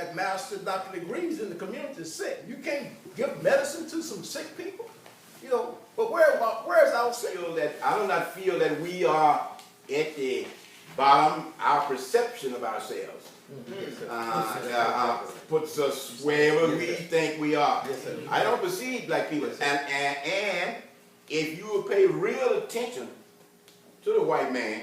had master's doctorate degrees in the community sick. You can't give medicine to some sick people, you know. But where's our sick? I do not feel that we are at the bottom. Our perception of ourselves puts us wherever we think we are. Yes, sir. I don't perceive black people, and if you will pay real attention to the white man,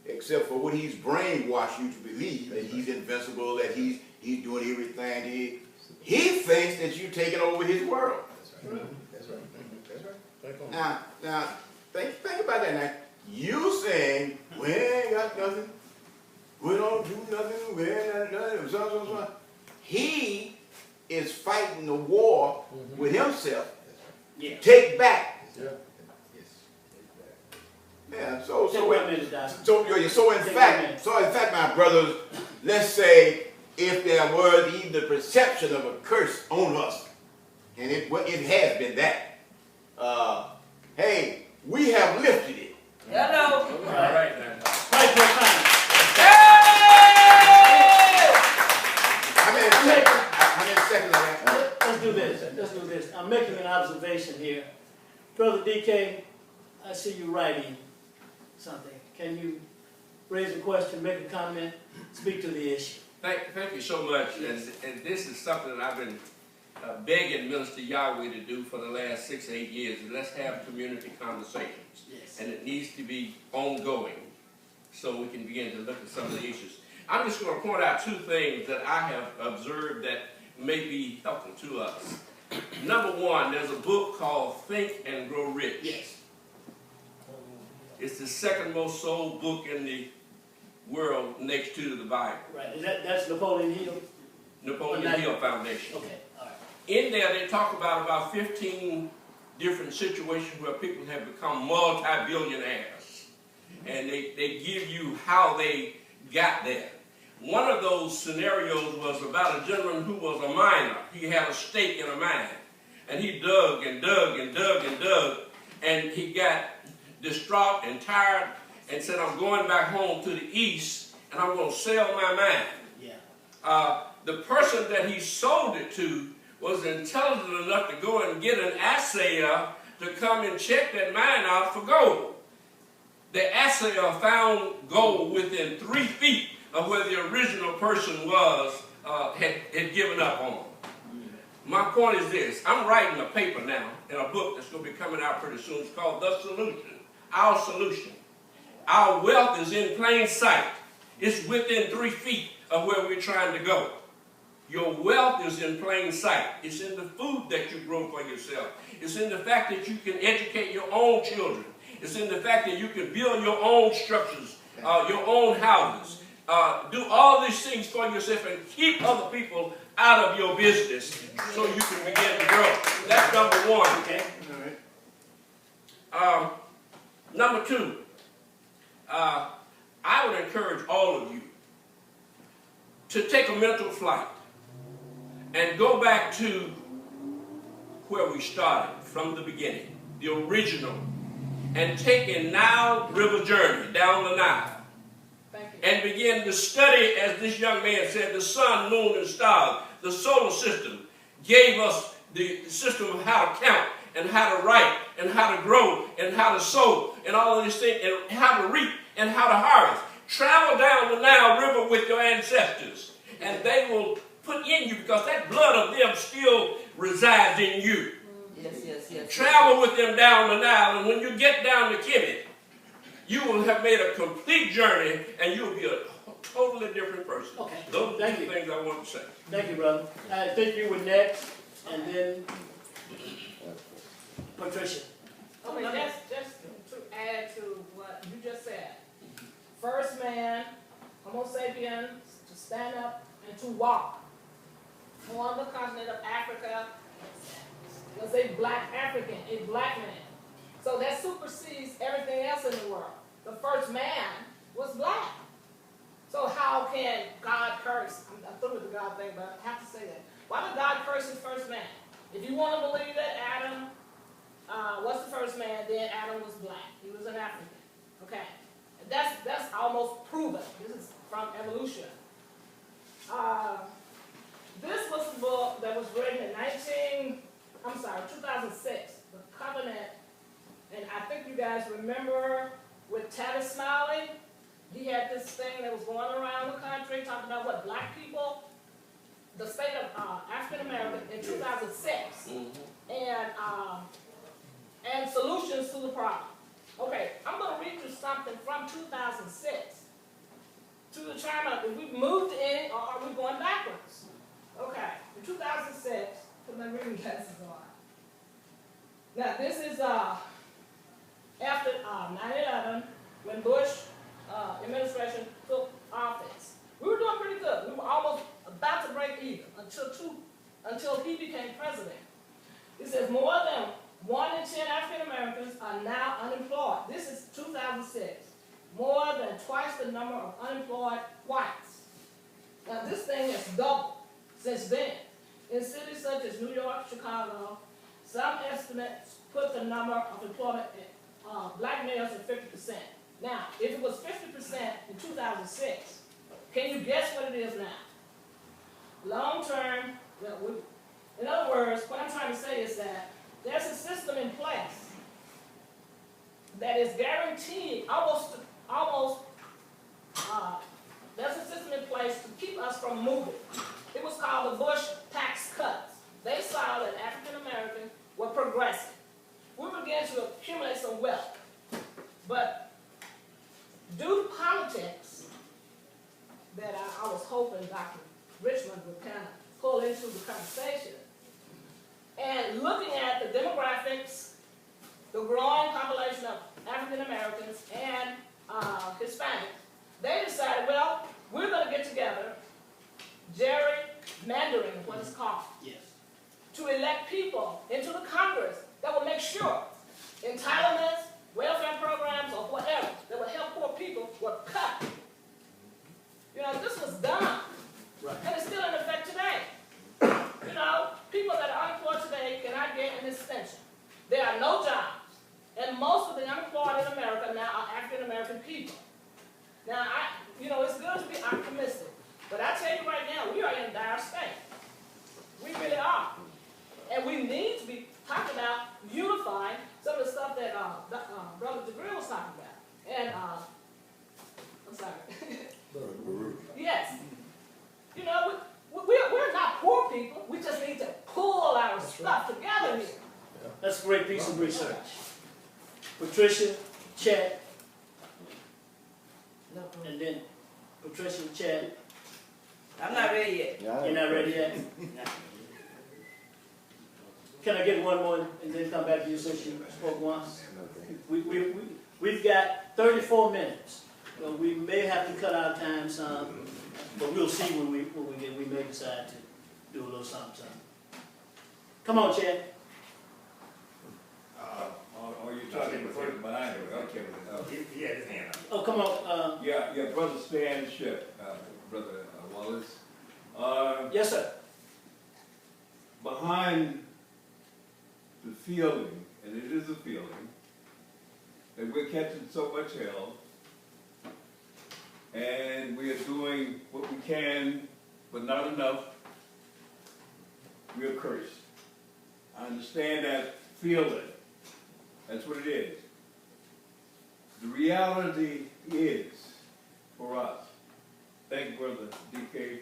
except for what he's brainwashed you to believe, that he's invincible, that he's doing everything. He thinks that you're taking over his world. That's right. That's right. That's right. Now, think about that now. You saying, we ain't got nothing, we don't do nothing, we ain't got nothing, so. He is fighting the war with himself. Yeah. Take back. Yeah. Yeah, so in fact, my brothers, let's say if there was even the perception of a curse on us, and it has been that, hey, we have lifted it. Hello. All right, now. Right for time. How many seconds I got? Let's do this. Let's do this. I'm making an observation here. Brother DK, I see you writing something. Can you raise a question, make a comment, speak to the issue? Thank you so much. And this is something that I've been begging Minister Yahweh to do for the last 6 or 8 years. Let's have community conversations. Yes. And it needs to be ongoing so we can begin to look at some of the issues. I'm just going to point out 2 things that I have observed that may be helpful to us. Number 1, there's a book called Think and Grow Rich. Yes. It's the second most sold book in the world next to the Bible. Right. That's Napoleon Hill? Napoleon Hill Foundation. Okay. All right. In there, they talk about 15 different situations where people have become multi-billionaires. And they give you how they got there. One of those scenarios was about a gentleman who was a miner. He had a stake in a mine. And he dug and dug and dug and dug. And he got distraught and tired and said, I'm going back home to the east and I'm going to sell my mine. Yeah. The person that he sold it to was intelligent enough to go and get an assayer to come and check that mine out for gold. The assayer found gold within 3 feet of where the original person was, had given up on. My point is this. I'm writing a paper now in a book that's going to be coming out pretty soon. It's called The Solution. Our solution. Our wealth is in plain sight. It's within 3 feet of where we're trying to go. Your wealth is in plain sight. It's in the food that you grow for yourself. It's in the fact that you can educate your own children. It's in the fact that you can build your own structures, your own houses. Do all these things for yourself and keep other people out of your business so you can begin to grow. That's number 1. Okay. All right. Number 2, I would encourage all of you to take a mental flight and go back to where we started from the beginning, the original, and take a Nile River journey down the Nile and begin to study, as this young man said, the sun, moon, and stars. The solar system gave us the system of how to count and how to write and how to grow and how to sow and all of these things and how to reap and how to harvest. Travel down the Nile River with your ancestors and they will put in you because that blood of them still resides in you. Yes. Travel with them down the Nile, and when you get down to Kemet, you will have made a complete journey and you'll be a totally different person. Okay. Those are the 2 things I want to say. Thank you, brother. I think you were next, and then Patricia. Okay, just to add to what you just said. First man, Homo sapien, to stand up and to walk on the continent of Africa was a black African, a black man. So that supersedes everything else in the world. The first man was black. So how can God curse? I'm through with the God thing, but I have to say that. Why did God curse his first man? If you want to believe that Adam was the first man, then Adam was black. He was an African. Okay. That's almost proven. This is from evolution. this was the book that was written in 2006, the Covenant. And I think you guys remember with Talut Smiley, he had this thing that was going around the country talking about what black people, the state of African American in 2006, and solutions to the problem. Okay, I'm going to read you something from 2006 to determine if we've moved in or are we going backwards. Okay, in 2006, put my reading glasses on. Now this is after 9/11, when Bush administration took office. We were doing pretty good. We were almost about to break even until he became president. It says more than 1 in 10 African Americans are now unemployed. This is 2006. More than twice the number of unemployed whites. Now this thing has doubled since then. In cities such as New York, Chicago, some estimates put the number of employment black males at 50%. Now, if it was 50% in 2006, can you guess what it is now? Long term, in other words, what I'm trying to say is that there's a system in place that is guaranteed there's a system in place to keep us from moving. It was called the Bush tax cuts. They saw that African Americans were progressive. We began to accumulate some wealth. But due to politics that I was hoping Dr. Richmond would kind of pull into the conversation, and looking at the demographics, the growing population of African Americans and Hispanics, they decided, well, we're going to get together, gerrymandering is what it's called, to elect people into the Congress that will make sure entitlements, welfare programs, or whatever that would help poor people were cut. You know, this was done, and it's still in effect today. You know, people that are unemployed today cannot get an extension. There are no jobs, and most of the unemployed in America now are African American people. Now, it's good to be optimistic, but I tell you right now, we are in dire state. We really are. And we need to be talking about unifying some of the stuff that Brother Jibril was talking about. And, I'm sorry. Yes. You know, we're not poor people. We just need to pull our stuff together here. That's a great piece of research. Patricia, Chad, and then Patricia, Chad. I'm not ready yet. You're not ready yet? Can I get one more and then come back to you since you spoke once? We've got 34 minutes. Well, we may have to cut our time some, but we'll see when we may decide to do a little something. Come on, Chad. Are you talking before behind her? Okay. He had his hand up. Oh, come on. Yeah, Brother Stan Ship, Brother Wallace. Yes, sir. Behind the feeling, and it is a feeling, that we're catching so much hell, and we are doing what we can, but not enough, we are cursed. I understand that feeling. That's what it is. The reality is, for us, thank you, Brother DK,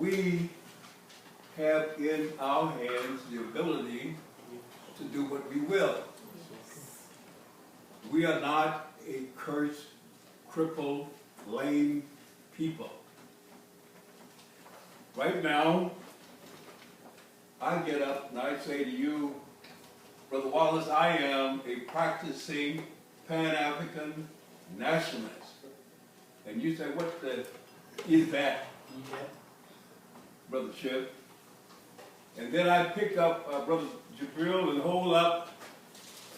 we have in our hands the ability to do what we will. We are not a cursed, crippled, lame people. Right now, I get up and I say to you, Brother Wallace, I am a practicing Pan-African nationalist. And you say, what is that, Brother Chip? And then I pick up Brother Jibril and hold up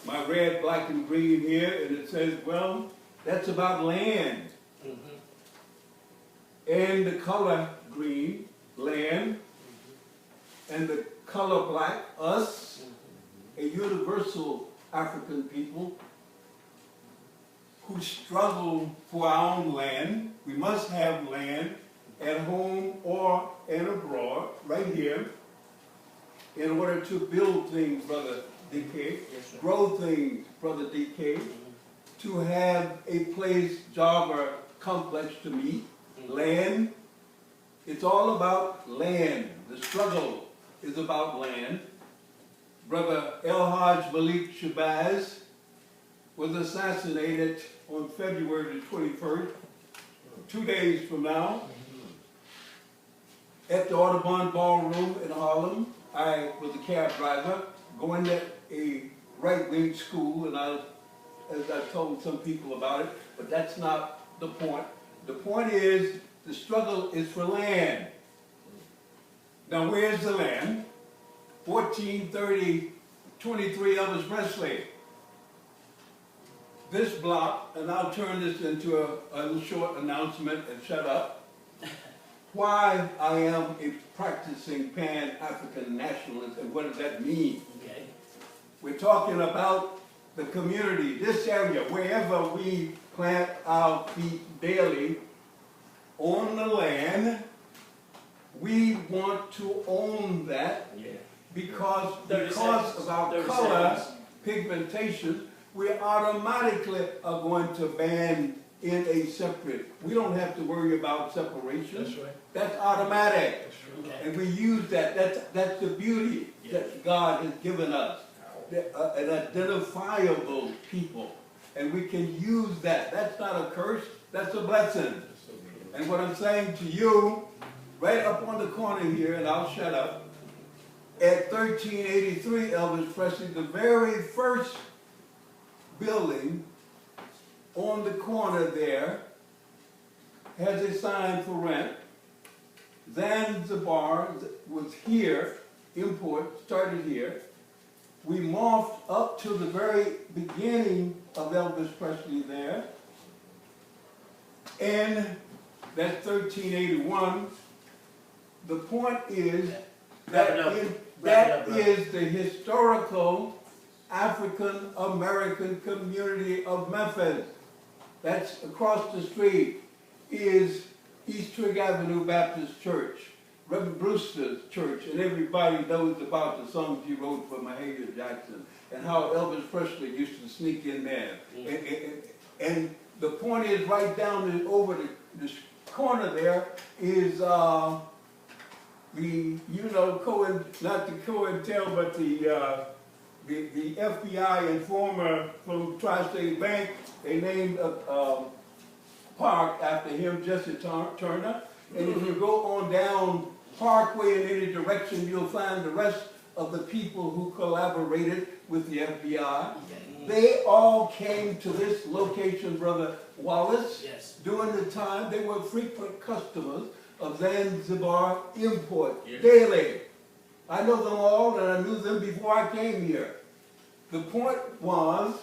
my red, black, and green here, and it says, well, that's about land. And the color green, land, and the color black, us, a universal African people who struggle for our own land. We must have land at home or and abroad, right here, in order to build things, Brother DK, grow things, Brother DK, to have a place, job, or complex to meet, land. It's all about land. The struggle is about land. Brother Jibril Shabazz was assassinated on February the 21st, 2 days from now, at the Audubon Ballroom in Harlem. I was a cab driver going to a right-wing school, and as I told some people about it, but that's not the point. The point is, the struggle is for land. Now, where's the land? 1430, 23 Elvis Presley. This block, and I'll turn this into a little short announcement and shut up. Why I am a practicing Pan-African nationalist, and what does that mean? Okay. We're talking about the community, this area, wherever we plant our feet daily on the land, we want to own that because of our color, pigmentation, we automatically are going to ban in a separate. We don't have to worry about separation. That's right. That's automatic. That's right. Okay. And we use that. That's the beauty that God has given us. An identifiable people. And we can use that. That's not a curse. That's a blessing. And what I'm saying to you, right up on the corner here, and I'll shut up, at 1383 Elvis Presley, the very first building on the corner there has a sign for rent. Zanzibar was here, import started here. We morphed up to the very beginning of Elvis Presley there. And that's 1381. The point is that is the historical African American community of Memphis. That's across the street is East Trigg Avenue Baptist Church, Reverend Brewster's church, and everybody knows about the songs he wrote for Mahalia Jackson and how Elvis Presley used to sneak in there. And the point is, right down over the corner there is not the COINTEL, but the FBI informer from Tri-State Bank. They named a park after him, Jesse Turner. And if you go on down Parkway in any direction, you'll find the rest of the people who collaborated with the FBI. They all came to this location, Brother Wallace. Yes. During the time, they were frequent customers of Zanzibar import daily. I know them all, and I knew them before I came here. The point was,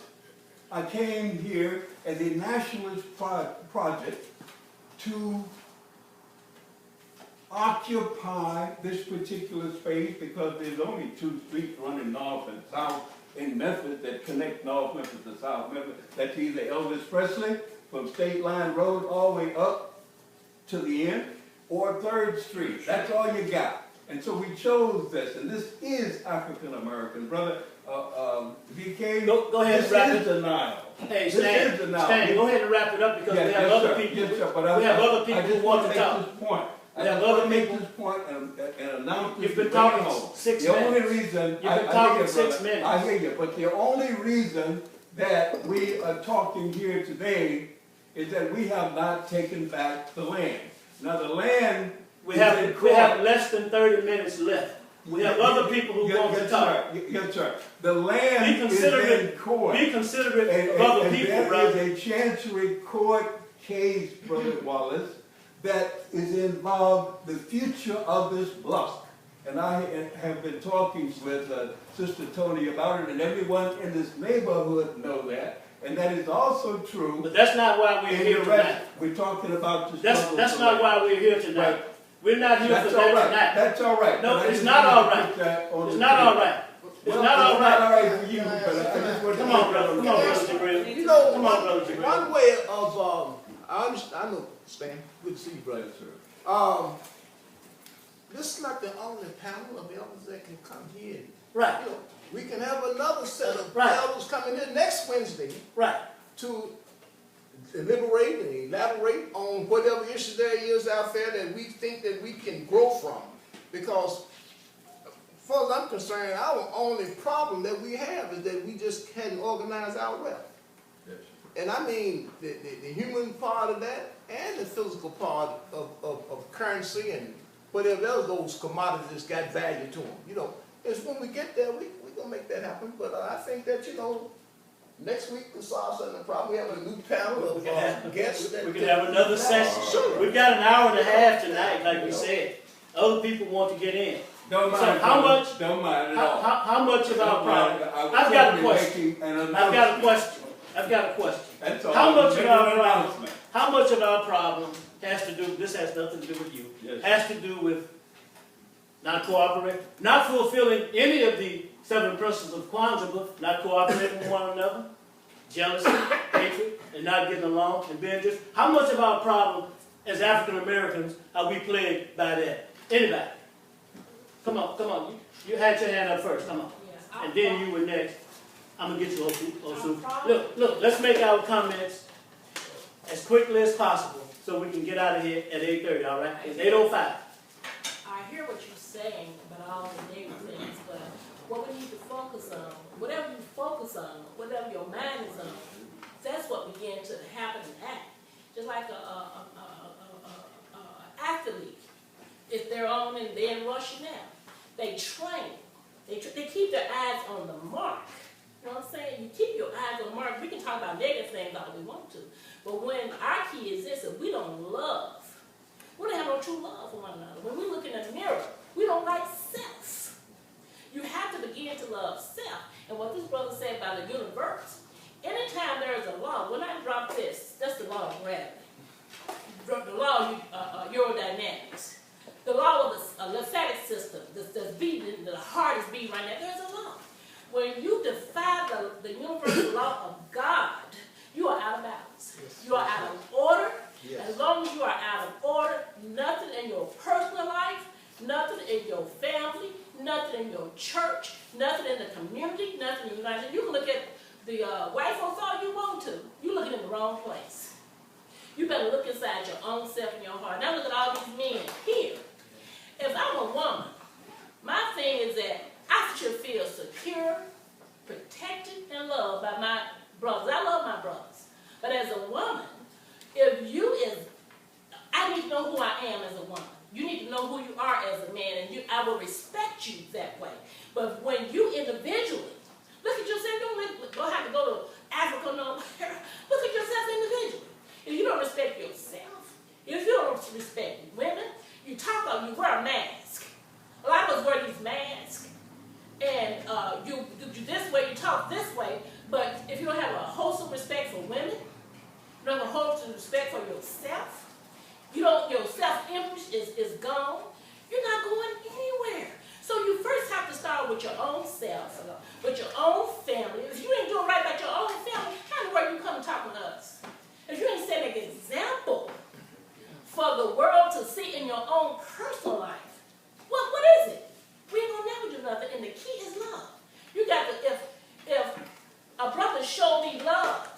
I came here as a nationalist project to occupy this particular space because there's only 2 streets running north and south in Memphis that connect North Memphis to South Memphis. That's either Elvis Presley from State Line Road all the way up to the end, or 3rd Street. That's all you got. And so we chose this, and this is African American, Brother DK. Go ahead and wrap it. This is denial. Hey, This is denial. Stan, go ahead and wrap it up because we have other people. Yes, sir, but we have other people who want to talk. This point. We have other people. This point and announce this. You've been talking 6 minutes. The only reason You've been talking 6 minutes. I hear you, but the only reason that we are talking here today is that we have not taken back the land. Now the land. We have less than 30 minutes left. We have other people who want to talk. Yes, sir. The land is in court. Be considerate of other people, brother. There is a chancery court case, Brother Wallace, that is involved the future of this block. And I have been talking with Sister Toni about it, and everyone in this neighborhood know that. And that is also true. But that's not why we're here tonight. We're talking about the struggle. That's not why we're here tonight. Right. We're not here for that tonight. That's all right. No, it's not all right. It's not all right. It's not all right. It's not all right for you, but I just want to... Come on, brother. Come on, Brother Jibril. You know, come on, Brother Jibril. one way of, I know, Stan, good to see you, brother, sir. This is not the only panel of elders that can come here. Right, You know, we can have another set of Right. elders coming here next Wednesday right. to deliberate and elaborate on whatever issue there is out there that we think that we can grow from. Because, as far as I'm concerned, our only problem that we have is that we just hadn't organized our wealth. Yes. And I mean, the human part of that and the physical part of currency and whatever else those commodities got value to them. You know, it's when we get there, we're going to make that happen. But I think that, you know, next week we'll solve certain problem. We have a new panel of guests. We can have another session. Sure. We've got an hour and a half tonight, like we said. Other people want to get in. Don't mind. So how much? Don't mind at all. How much of our Don't mind. problem? I was I've got a simply question. making an I've got a announcement. question. I've got a question. That's all. How much of Making our an problem? announcement. How much of our problem has to do? This has nothing to do with you. Yes. Has to do with not cooperating, not fulfilling any of the 7 principles of Kwanzaa, but not cooperating with one another, jealousy, hatred, and not getting along, and being just. How much of our problem as African Americans are we plagued by that? Anybody? Come on, come on. You had your hand up first. Come on. Yes, And then you were next. I'm gonna get you, Osu. Look, let's make our comments as quickly as possible so we can get out of here at 8:30, all right? It's 8:05. I hear what you're saying about all the negative things, but what we need to focus on, whatever you focus on, whatever your mind is on, that's what begins to happen and act. Just like a athlete, if they're on and they're in rushing now, they train. They keep their eyes on the mark. You know what I'm saying? You keep your eyes on the mark. We can talk about negative things all we want to, but when our key is this, if we don't love, we don't have no true love for one another. When we look in the mirror, we don't like self. You have to begin to love self. And what this brother said about the universe, anytime there is a law, when I drop this, that's the law of gravity. The law of aerodynamics. The law of the lymphatic system, the beating, the heart is beating right now. There's a law. When you defy the universal law of God, you are out of balance. You are out of order. As long as you are out of order, nothing in your personal life, nothing in your family, nothing in your church, nothing in the community, nothing in the United States. You can look at the white folks all you want to. You're looking in the wrong place. You better look inside your own self and your heart. Now look at all these men here. If I'm a woman, my thing is that I should feel secure, protected, and loved by my brothers. I love my brothers. But as a woman, I need to know who I am as a woman. You need to know who you are as a man, and I will respect you that way. But when you individually, look at yourself, you don't have to go to Africa nowhere. Look at yourself individually. If you don't respect yourself, if you don't respect women, you wear a mask. A lot of us wear these masks, and you this way, you talk this way, but if you don't have a wholesome respect for women, you don't have a wholesome respect for yourself, your self-image is gone, you're not going anywhere. So you first have to start with your own self, with your own family. If you ain't doing right by your own family, how in the world you come and talk to us? If you ain't setting an example for the world to see in your own personal life, what is it? We ain't gonna never do nothing, and the key is love. You got to, if a brother show me love,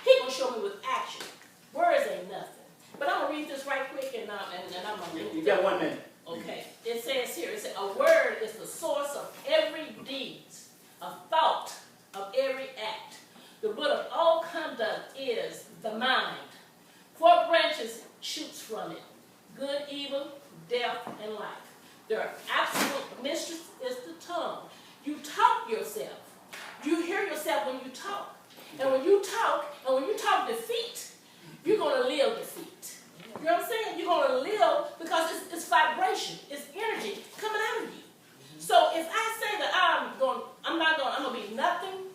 he gonna show me with action. Words ain't nothing. But I'm gonna read this right quick, and I'm gonna move. You got 1 minute. Okay. It says here, it says, a word is the source of every deed, a thought of every act. The root of all conduct is the mind. 4 branches shoots from it: good, evil, death, and life. Their absolute mistress is the tongue. You talk yourself. You hear yourself when you talk. And when you talk defeat, you're going to live defeat. You know what I'm saying? You're going to live because it's vibration. It's energy coming out of you. So if I say that I'm going to be nothing,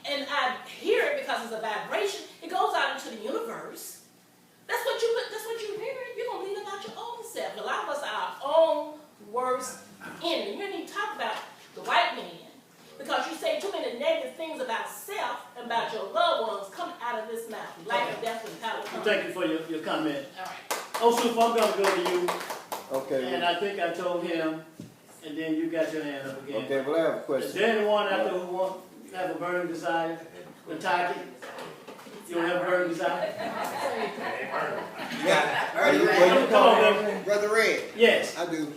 and I hear it because it's a vibration, it goes out into the universe. That's what you hear. You're going to leave about your own self. A lot of us are our own worst enemy. You didn't even talk about the white man, because you say too many negative things about self and about your loved ones coming out of this mouth. Life and death and power. Thank you for your comment. All right. Oh, Suf, I'm gonna go to you, Okay, and I think I told him, and then you got your hand up again. okay, well, I have a Is question. there anyone out there who have a burning desire? Nataki? You don't have a burning desire? Come on, baby. Brother Red, Yes, I do.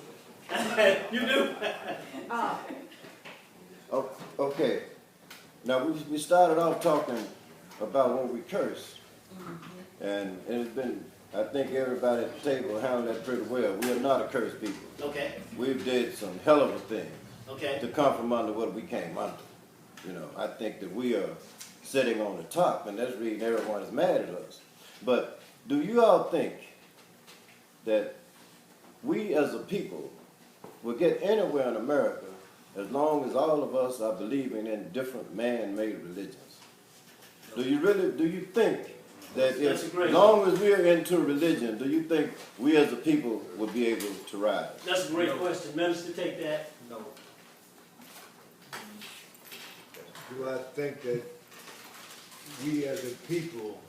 you do. Okay, now we started off talking about what we curse. And it's been, I think everybody at the table handled that pretty well. We are not a cursed people. Okay, We've did some hell of a things okay. to come from under what we came under. You know, I think that we are sitting on the top, and that's the reason everyone is mad at us. But do you all think that we as a people will get anywhere in America as long as all of us are believing in different man-made religions? Do you think that That's a if, great as long as we're into religion, do you think we as a people will be able to rise? That's a great question. Minister, take that. No. Do I think that we as a people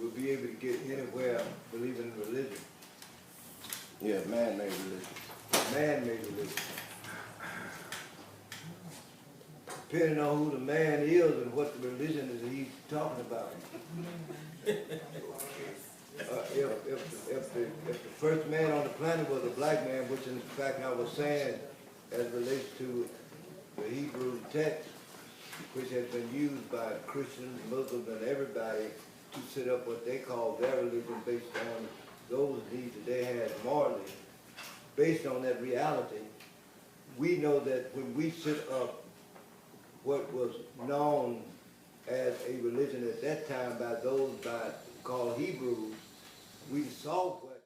will be able to get anywhere believing in religion? Yeah, man-made religion. Man-made religion. Depending on who the man is and what the religion is he's talking about. If the first man on the planet was a black man, which in fact I was saying as relates to the Hebrew text, which has been used by Christians, Muslims, and everybody to set up what they call their religion based on those needs that they had morally. Based on that reality, we know that when we set up what was known as a religion at that time by those called Hebrews, we saw what